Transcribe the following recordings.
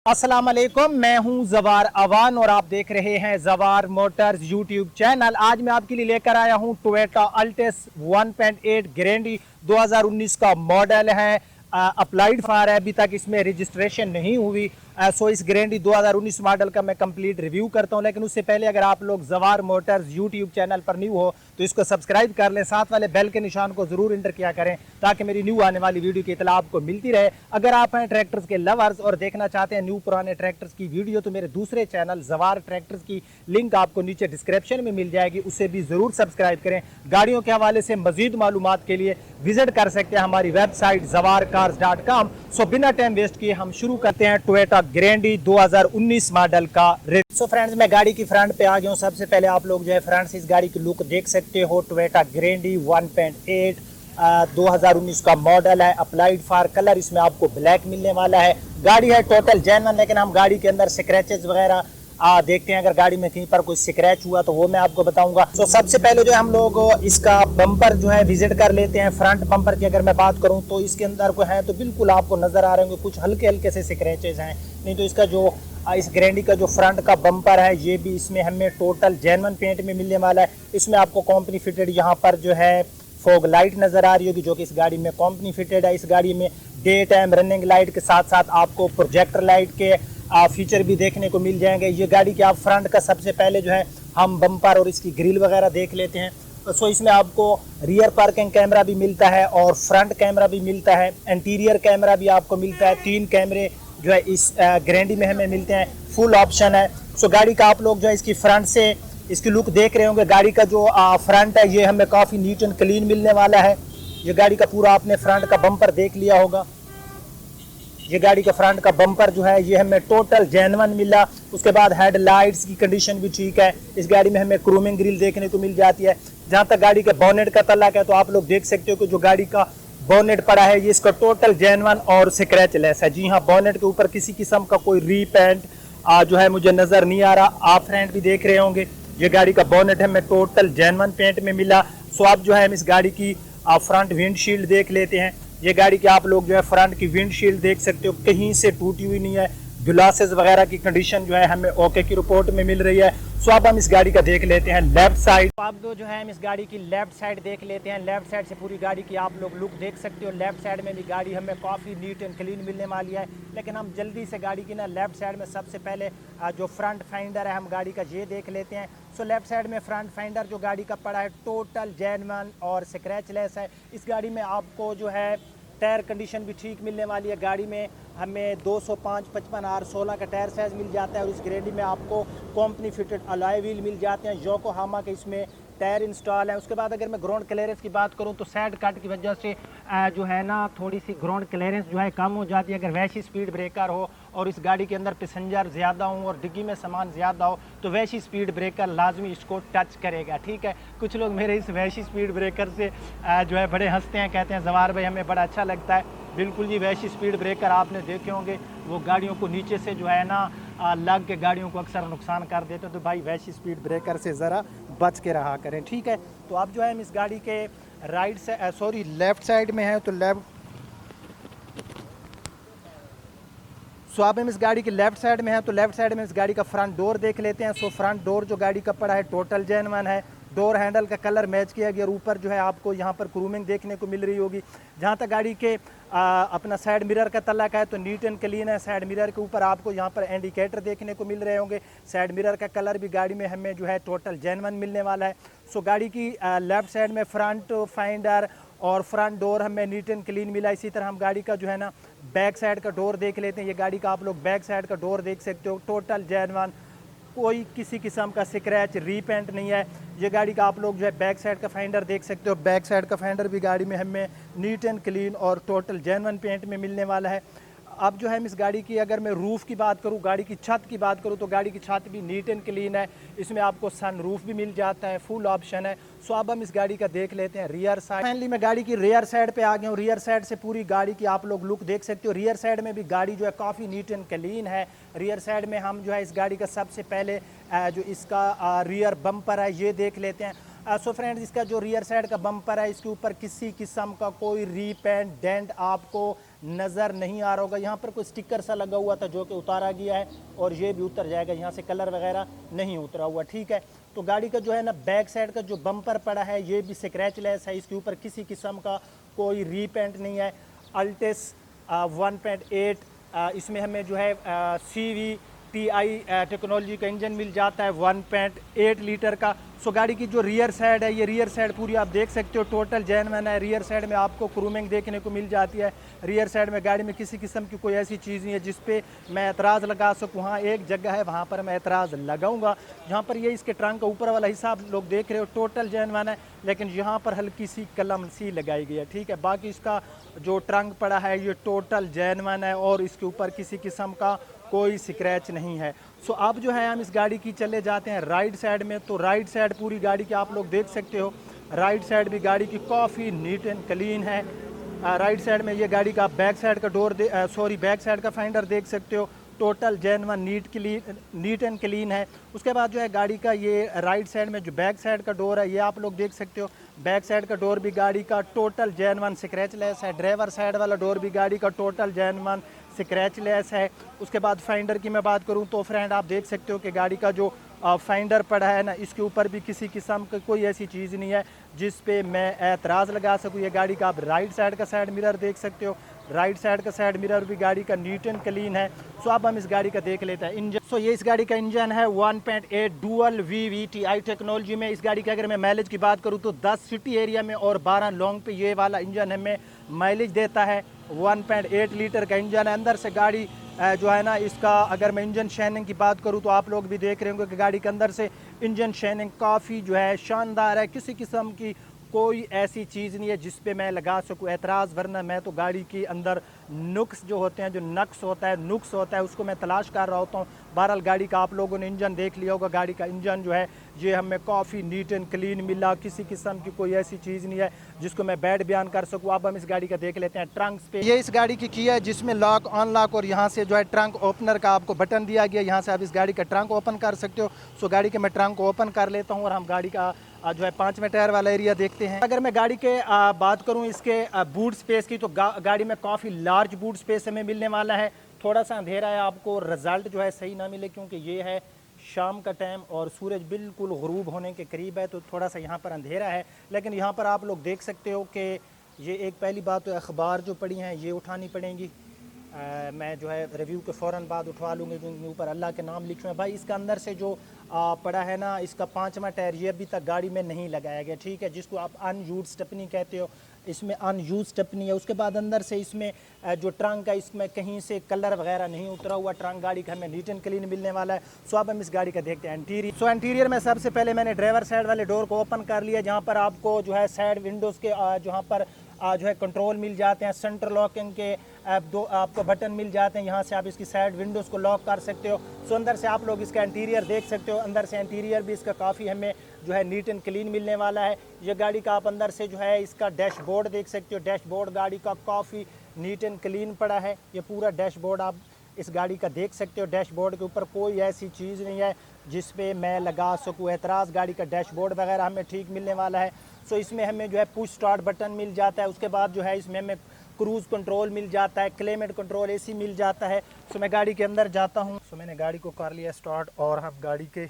अस्सलाम वालेकुम, मैं हूं जवार अवान और आप देख रहे हैं जवार मोटर्स यूट्यूब चैनल। आज मैं आपके लिए लेकर आया हूं टोयोटा अल्टिस 1.8 ग्रैंडी 2019 का मॉडल है। अप्लाइड फार है, अभी तक इसमें रजिस्ट्रेशन नहीं हुई। सो इस ग्रैंडी 2019 मॉडल का मैं कंप्लीट रिव्यू करता हूं, लेकिन उससे पहले अगर आप लोग जवार मोटर्स यूट्यूब चैनल पर न्यू हो तो इसको सब्सक्राइब कर लें, साथ वाले बेल के निशान को जरूर इंटर किया करें ताकि मेरी न्यू आने वाली वीडियो की इतला आपको मिलती रहे। अगर आप हैं ट्रैक्टर्स के लवर्स और देखना चाहते हैं न्यू पुराने ट्रैक्टर्स की वीडियो तो मेरे दूसरे चैनल जवार ट्रैक्टर्स की लिंक आपको नीचे डिस्क्रिप्शन में मिल जाएगी, उसे भी जरूर सब्सक्राइब करें। गाड़ियों के हवाले से मजीद मालूमात के लिए विजिट कर सकते हैं हमारी वेबसाइट zawarcars.com। सो बिना टाइम वेस्ट किए हम शुरू करते हैं टोयोटा ग्रैंडी 2019 मॉडल का रिव्यू। सो फ्रेंड्स, मैं गाड़ी की फ्रंट पे आ गया हूँ। सबसे पहले आप लोग जो है फ्रंट से इस गाड़ी की लुक देख सकते हो। टोयोटा ग्रैंडी 1.8 2019 का मॉडल है। अप्लाइड फार कलर इसमें आपको ब्लैक मिलने वाला है। गाड़ी है टोटल जेन्युइन, लेकिन हम गाड़ी के अंदर स्क्रैचेस वगैरह देखते हैं। अगर गाड़ी में कहीं पर कोई स्क्रैच हुआ तो वो मैं आपको बताऊंगा। तो सबसे पहले जो है हम लोग इसका बम्पर जो है विजिट कर लेते हैं। फ्रंट बम्पर की अगर मैं बात करूं तो इसके अंदर को है तो बिल्कुल आपको नजर आ रहे होंगे कुछ हल्के हल्के से स्क्रैचेस हैं। नहीं तो इसका जो इस ग्रैंडी का जो फ्रंट का बम्पर है ये भी इसमें हमें टोटल जेन्युइन पेंट में मिलने वाला है। इसमें आपको कंपनी फिटेड यहाँ पर जो है फॉग लाइट नजर आ रही होगी, जो कि इस गाड़ी में कंपनी फिटेड है। इस गाड़ी में डे टाइम रनिंग लाइट के साथ साथ आपको प्रोजेक्टर लाइट के फीचर भी देखने को मिल जाएंगे। ये गाड़ी के आप फ्रंट का सबसे पहले जो है हम बम्पर और इसकी ग्रिल वगैरह देख लेते हैं। सो इसमें आपको रियर पार्किंग कैमरा भी मिलता है और फ्रंट कैमरा भी मिलता है। इंटीरियर कैमरा भी आपको मिलता है। 3 कैमरे जो है इस ग्रैंडी में हमें मिलते हैं। फुल ऑप्शन है। सो गाड़ी का आप लोग जो है इसकी फ्रंट से इसकी लुक देख रहे होंगे। गाड़ी का जो फ्रंट है ये हमें काफ़ी नीट एंड क्लीन मिलने वाला है। ये गाड़ी का पूरा आपने फ्रंट का बम्पर देख लिया होगा। ये गाड़ी का फ्रंट का बम्पर जो है ये हमें टोटल जेन्युइन मिला। उसके बाद हेडलाइट्स की कंडीशन भी ठीक है। इस गाड़ी में हमें क्रोमिंग ग्रिल देखने को मिल जाती है। जहाँ तक गाड़ी के बोनेट का तल्लक है तो आप लोग देख सकते हो कि जो गाड़ी का बोनेट पड़ा है ये इसका टोटल जेन्युइन और स्क्रैचलेस है। जी हाँ, बोनेट के ऊपर किसी किस्म का कोई रीपेंट जो है मुझे नज़र नहीं आ रहा। आप फ्रंट भी देख रहे होंगे। ये गाड़ी का बोनेट हमें टोटल जेन्युइन पेंट में मिला। सो अब जो है हम इस गाड़ी की फ्रंट विंडशील्ड देख लेते हैं। ये गाड़ी के आप लोग जो है फ्रंट की विंडशील्ड देख सकते हो, कहीं से टूटी हुई नहीं है। ग्लासेस वगैरह की कंडीशन जो है हमें ओके की रिपोर्ट में मिल रही है। सो अब हम इस गाड़ी का देख लेते हैं लेफ्ट साइड। तो अब जो है हम इस गाड़ी की लेफ्ट साइड देख लेते हैं। लेफ्ट साइड से पूरी गाड़ी की आप लोग लुक देख सकते हो। लेफ्ट साइड में भी गाड़ी हमें काफ़ी नीट एंड क्लीन मिलने वाली है। लेकिन हम जल्दी से गाड़ी की ना लेफ्ट साइड में सबसे पहले जो फ्रंट फाइंडर है हम गाड़ी का ये देख लेते हैं। सो लेफ्ट साइड में फ्रंट फाइंडर जो गाड़ी का पड़ा है टोटल जेन्युइन और स्क्रैचलेस है। इस गाड़ी में आपको जो है टायर कंडीशन भी ठीक मिलने वाली है। गाड़ी में हमें 205 55 R16 का टायर साइज़ मिल जाता है और इस ग्रैंडी में आपको कंपनी फिटेड अलॉय व्हील मिल जाते हैं। योकोहामा के इसमें टायर इंस्टॉल है। उसके बाद अगर मैं ग्राउंड क्लियरेंस की बात करूं तो साइड कट की वजह से जो है ना थोड़ी सी ग्राउंड क्लियरेंस जो है कम हो जाती है। अगर वैसी स्पीड ब्रेकर हो और इस गाड़ी के अंदर पैसेंजर ज़्यादा हो और डिग्गी में सामान ज़्यादा हो तो वैसी स्पीड ब्रेकर लाजमी इसको टच करेगा। ठीक है, कुछ लोग मेरे इस वैसी स्पीड ब्रेकर से जो है बड़े हंसते हैं, कहते हैं जवार भाई हमें बड़ा अच्छा लगता है। बिल्कुल जी, वैसी स्पीड ब्रेकर आपने देखे होंगे वो गाड़ियों को नीचे से जो है ना लग के गाड़ियों को अक्सर नुकसान कर देते हैं। तो भाई वैसी स्पीड ब्रेकर से ज़रा बच के रहा करें। ठीक है, तो अब जो है हम इस गाड़ी के राइट से लेफ़्ट साइड में है तो सो अब हम इस गाड़ी की लेफ्ट साइड में है तो लेफ्ट साइड में इस गाड़ी का फ्रंट डोर देख लेते हैं। सो फ्रंट डोर जो गाड़ी का पड़ा है टोटल जेन्युइन है। डोर हैंडल का कलर मैच किया गया और ऊपर जो है आपको यहाँ पर क्रूमिंग देखने को मिल रही होगी। जहाँ तक गाड़ी के अपना साइड मिरर का तल्लक है तो नीट एंड क्लीन है। साइड मिरर के ऊपर आपको यहाँ पर इंडिकेटर देखने को मिल रहे होंगे। साइड मिरर का कलर भी गाड़ी में हमें जो है टोटल जेन्युइन मिलने वाला है। सो गाड़ी की लेफ्ट साइड में फ्रंट फाइंडर और फ्रंट डोर हमें नीट एंड क्लीन मिला। इसी तरह हम गाड़ी का जो है ना बैक साइड का डोर देख लेते हैं। ये गाड़ी का आप लोग बैक साइड का डोर देख सकते हो, टोटल जेन्युइन, कोई किसी किस्म का स्क्रैच रीपेंट नहीं है। ये गाड़ी का आप लोग जो है बैक साइड का फाइंडर देख सकते हो। बैक साइड का फाइंडर भी गाड़ी में हमें नीट एंड क्लीन और टोटल जेन्युइन पेंट में मिलने वाला है। अब जो है हम इस गाड़ी की अगर मैं रूफ़ की बात करूँ, गाड़ी की छत की बात करूँ तो गाड़ी की छत भी नीट एंड क्लीन है। इसमें आपको सन रूफ भी मिल जाता है, फुल ऑप्शन है। सो अब हम इस गाड़ी का देख लेते हैं रियर साइड। फाइनली मैं गाड़ी की रियर साइड पे आ गया हूँ। रियर साइड से पूरी गाड़ी की आप लोग लुक देख सकते हो। रियर साइड में भी गाड़ी जो है काफ़ी नीट एंड क्लीन है। रियर साइड में हम जो है इस गाड़ी का सबसे पहले जो इसका रियर बम्पर है ये देख लेते हैं। सो फ्रेंड्स, इसका जो रियर साइड का बम्पर है इसके ऊपर किसी किस्म का कोई रीपेंट डेंट आपको नज़र नहीं आ रहा होगा। यहाँ पर कोई स्टिकर सा लगा हुआ था जो कि उतारा गया है और ये भी उतर जाएगा, यहाँ से कलर वगैरह नहीं उतरा हुआ, ठीक है। तो गाड़ी का जो है ना बैक साइड का जो बम्पर पड़ा है ये भी स्क्रैचलेस है, इसके ऊपर किसी किस्म का कोई रीपेंट नहीं है। अल्टेस 1.8 इसमें हमें जो है CVTi टेक्नोलॉजी का इंजन मिल जाता है 1.8 लीटर का। सो गाड़ी की जो रियर साइड है, ये रियर साइड पूरी आप देख सकते हो टोटल जेन्युइन है। रियर साइड में आपको क्रूमिंग देखने को मिल जाती है। रियर साइड में गाड़ी में किसी किस्म की कोई ऐसी चीज़ नहीं है जिस पे मैं एतराज़ लगा सकूँ। हाँ, एक जगह है वहाँ पर मैं एतराज़ लगाऊंगा, जहाँ पर ये इसके ट्रंक का ऊपर वाला हिस्सा आप लोग देख रहे हो टोटल जेन्युइन है, लेकिन यहाँ पर हल्की सी कलम सी लगाई गई है, ठीक है। बाकी इसका जो ट्रंक पड़ा है ये टोटल जेन्युइन है और इसके ऊपर किसी किस्म का कोई स्क्रैच नहीं है। सो अब जो है हम इस गाड़ी की चले जाते हैं राइट साइड में। तो राइट साइड पूरी गाड़ी की आप लोग देख सकते हो, राइट साइड भी गाड़ी की काफ़ी नीट एंड क्लीन है। राइट साइड में ये गाड़ी का बैक साइड का डोर बैक साइड का फाइंडर देख सकते हो, total genuine neat and clean है। उसके बाद जो है गाड़ी का ये राइट साइड में जो बैक साइड का डोर है ये आप लोग देख सकते हो, बैक साइड का डोर भी गाड़ी का टोटल जेन्युइन स्क्रैचलेस है। ड्राइवर साइड वाला डोर भी गाड़ी का टोटल जेन्युइन स्क्रैचलेस है। उसके बाद फाइंडर की मैं बात करूं तो फ्रेंड आप देख सकते हो कि गाड़ी का जो फाइंडर पड़ा है ना, इसके ऊपर भी किसी किस्म की कोई ऐसी चीज़ नहीं है जिस पे मैं एतराज़ लगा सकूं। ये गाड़ी का आप राइट साइड का साइड मिरर देख सकते हो, राइट साइड का साइड मिरर भी गाड़ी का नीट एंड क्लीन है। सो अब हम इस गाड़ी का देख लेते हैं इंजन। सो ये इस गाड़ी का इंजन है 1.8 डुअल VVTi टेक्नोलॉजी में। इस गाड़ी के अगर मैं माइलेज की बात करूँ तो 10 सिटी एरिया में और 12 लॉन्ग पे ये वाला इंजन हमें माइलेज देता है। 1.8 लीटर का इंजन है। अंदर से गाड़ी जो है ना, इसका अगर मैं इंजन शाइनिंग की बात करूं तो आप लोग भी देख रहे होंगे कि गाड़ी के अंदर से इंजन शाइनिंग काफ़ी जो है शानदार है। किसी किस्म की कोई ऐसी चीज़ नहीं है जिस पे मैं लगा सकूं एतराज़, वरना मैं तो गाड़ी के अंदर नुक्स जो होते हैं, जो नुक्स होता है उसको मैं तलाश कर रहा होता हूँ। बहरहाल गाड़ी का आप लोगों ने इंजन देख लिया होगा, गाड़ी का इंजन जो है ये हमें काफ़ी नीट एंड क्लीन मिला। किसी किस्म की कोई ऐसी चीज़ नहीं है जिसको मैं बैड बयान कर सकूँ। अब हम इस गाड़ी का देख लेते हैं ट्रंक्स पे। ये इस गाड़ी की है जिसमें लॉक अनलॉक और यहाँ से जो है ट्रंक ओपनर का आपको बटन दिया गया, यहाँ से आप इस गाड़ी का ट्रंक ओपन कर सकते हो। सो गाड़ी के मैं ट्रंक ओपन कर लेता हूँ और हम गाड़ी का जो है 5वें टायर वाला एरिया देखते हैं। अगर मैं गाड़ी के बात करूं इसके बूट स्पेस की तो गाड़ी में काफ़ी लार्ज बूट स्पेस हमें मिलने वाला है। थोड़ा सा अंधेरा है, आपको रिजल्ट जो है सही ना मिले क्योंकि ये है शाम का टाइम और सूरज बिल्कुल गुरूब होने के करीब है, तो थोड़ा सा यहाँ पर अंधेरा है। लेकिन यहाँ पर आप लोग देख सकते हो कि ये एक पहली बात तो अखबार जो पड़ी हैं ये उठानी पड़ेंगी। मैं जो है रिव्यू के फ़ौरन बाद उठवा लूँगी क्योंकि ऊपर अल्लाह के नाम लिखे हुए हैं। भाई इसका अंदर से जो पड़ा है ना, इसका 5वां टायर ये अभी तक गाड़ी में नहीं लगाया गया, ठीक है, जिसको आप अनयूज स्टेपनी कहते हो, इसमें अनयूज स्टेपनी है। उसके बाद अंदर से इसमें जो ट्रंक है इसमें कहीं से कलर वगैरह नहीं उतरा हुआ, ट्रंक गाड़ी का हमें नीट एंड क्लीन मिलने वाला है। सो अब हम इस गाड़ी का देखते हैं इंटीरियर। सो इंटीरियर में सबसे पहले मैंने ड्राइवर साइड वाले डोर को ओपन कर लिया, जहाँ पर आपको जो है साइड विंडोज़ के जहाँ पर जो है कंट्रोल मिल जाते हैं, सेंटर लॉकिंग के दो आपको बटन मिल जाते हैं, यहाँ से आप इसकी साइड विंडोज़ को लॉक कर सकते हो। सो अंदर से आप लोग इसका इंटीरियर देख सकते हो, अंदर से इंटीरियर भी इसका काफ़ी हमें जो है नीट एंड क्लीन मिलने वाला है। ये गाड़ी का आप अंदर से जो है इसका डैशबोर्ड देख सकते हो, डैशबोर्ड गाड़ी का काफ़ी नीट एंड क्लीन पड़ा है। ये पूरा डैशबोर्ड आप इस गाड़ी का देख सकते हो। डैशबोर्ड के ऊपर कोई ऐसी चीज़ नहीं है जिस पे मैं लगा सकूँ एतराज़। गाड़ी का डैशबोर्ड वगैरह हमें ठीक मिलने वाला है। सो इसमें हमें जो है पुश स्टार्ट बटन मिल जाता है। उसके बाद जो है इसमें हमें क्रूज़ कंट्रोल मिल जाता है, क्लाइमेट कंट्रोल AC मिल जाता है। सो मैं गाड़ी के अंदर जाता हूँ। सो मैंने गाड़ी को कर लिया स्टार्ट और हम गाड़ी के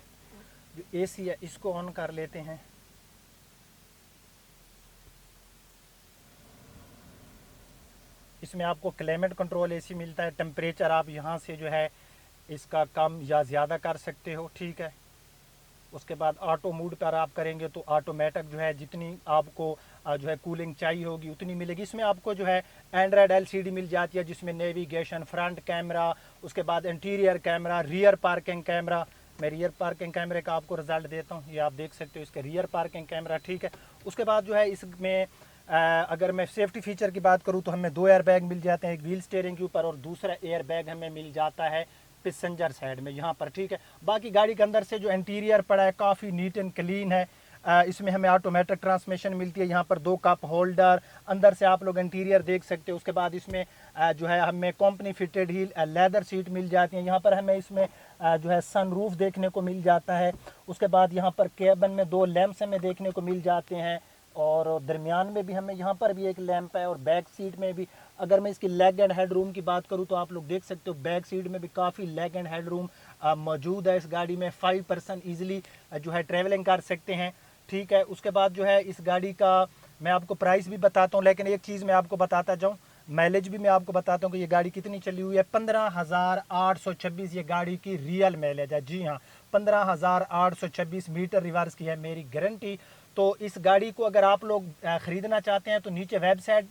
जो AC है इसको ऑन कर लेते हैं। इसमें आपको क्लाइमेट कंट्रोल AC मिलता है, टेम्परेचर आप यहाँ से जो है इसका कम या ज़्यादा कर सकते हो, ठीक है। उसके बाद ऑटो मोड पर आप करेंगे तो ऑटोमेटिक जो है जितनी आपको जो है कूलिंग चाहिए होगी उतनी मिलेगी। इसमें आपको जो है एंड्रॉयड LCD मिल जाती है जिसमें नेविगेशन, फ्रंट कैमरा, उसके बाद interior camera, rear parking camera. मैं रियर पार्किंग कैमरे का आपको रिजल्ट देता हूँ, ये आप देख सकते हो इसका रियर पार्किंग कैमरा, ठीक है। उसके बाद जो है इसमें अगर मैं सेफ्टी फीचर की बात करूँ तो हमें 2 एयर बैग मिल जाते हैं, एक व्हील स्टीयरिंग के ऊपर और दूसरा एयर बैग हमें मिल जाता है पैसेंजर साइड में यहाँ पर, ठीक है। बाकी गाड़ी के अंदर से जो इंटीरियर पड़ा है काफ़ी नीट एंड क्लीन है। इसमें हमें ऑटोमेटिक ट्रांसमिशन मिलती है, यहाँ पर 2 कप होल्डर, अंदर से आप लोग इंटीरियर देख सकते हो। उसके बाद इसमें जो है हमें कंपनी फिटेड ही लेदर सीट मिल जाती है। यहाँ पर हमें इसमें जो है सनरूफ देखने को मिल जाता है। उसके बाद यहाँ पर केबिन में 2 लैंप्स हमें देखने को मिल जाते हैं और दरमियान में भी हमें यहाँ पर भी एक लैंप है और बैक सीट में भी अगर मैं इसकी लेग एंड हेड रूम की बात करूँ तो आप लोग देख सकते हो बैक सीट में भी काफ़ी लेग एंड हेड रूम मौजूद है। इस गाड़ी में 5 पर्सन ईजिली जो है ट्रेवलिंग कर सकते हैं। ठीक है, उसके बाद जो है इस गाड़ी का मैं आपको प्राइस भी बताता हूँ, लेकिन एक चीज़ मैं आपको बताता जाऊँ, माइलेज भी मैं आपको बताता हूँ कि ये गाड़ी कितनी चली हुई है। 15,826 ये गाड़ी की रियल माइलेज है। जी हाँ, 15,826 मीटर रिवर्स की है मेरी गारंटी। तो इस गाड़ी को अगर आप लोग ख़रीदना चाहते हैं तो नीचे वेबसाइट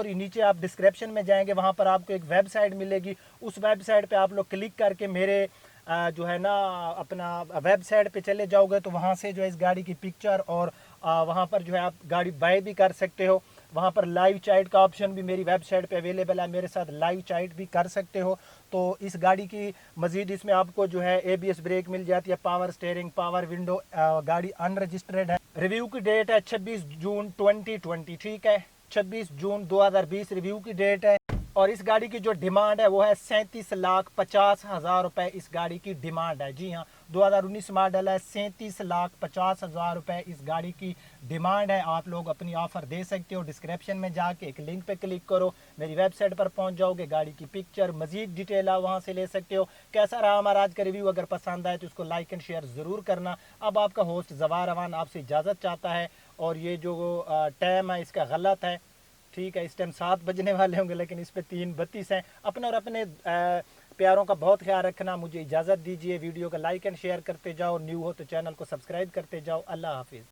नीचे आप डिस्क्रिप्शन में जाएंगे, वहाँ पर आपको एक वेबसाइट मिलेगी। उस वेबसाइट पे आप लोग क्लिक करके मेरे जो है ना अपना वेबसाइट पे चले जाओगे तो वहाँ से जो है इस गाड़ी की पिक्चर और वहाँ पर जो है आप गाड़ी बाय भी कर सकते हो। वहाँ पर लाइव चैट का ऑप्शन भी मेरी वेबसाइट पे अवेलेबल है, मेरे साथ लाइव चैट भी कर सकते हो। तो इस गाड़ी की मज़ीद इसमें आपको जो है ABS ब्रेक मिल जाती है, पावर स्टीयरिंग, पावर विंडो। गाड़ी अनरजिस्टर्ड है। रिव्यू की डेट है 26 जून 2020। ठीक है, 26 जून 2020 रिव्यू की डेट है। और इस गाड़ी की जो डिमांड है वो है 37,50,000 रुपए इस गाड़ी की डिमांड है। जी हाँ, 2019 मॉडल है, 37,50,000 रुपए इस गाड़ी की डिमांड है। आप लोग अपनी ऑफर दे सकते हो। डिस्क्रिप्शन में जाके एक लिंक पे क्लिक करो, मेरी वेबसाइट पर पहुंच जाओगे, गाड़ी की पिक्चर मजीद डिटेल आप वहां से ले सकते हो। कैसा रहा हमारा आज का रिव्यू? अगर पसंद आए तो इसको लाइक एंड शेयर ज़रूर करना। अब आपका होस्ट जवार अवान आपसे इजाज़त चाहता है। और ये जो टाइम है इसका गलत है। ठीक है, इस टाइम 7 बजने वाले होंगे लेकिन इस पे 3:32 हैं। अपने और अपने प्यारों का बहुत ख्याल रखना। मुझे इजाज़त दीजिए। वीडियो को लाइक एंड शेयर करते जाओ, न्यू हो तो चैनल को सब्सक्राइब करते जाओ। अल्लाह हाफिज़।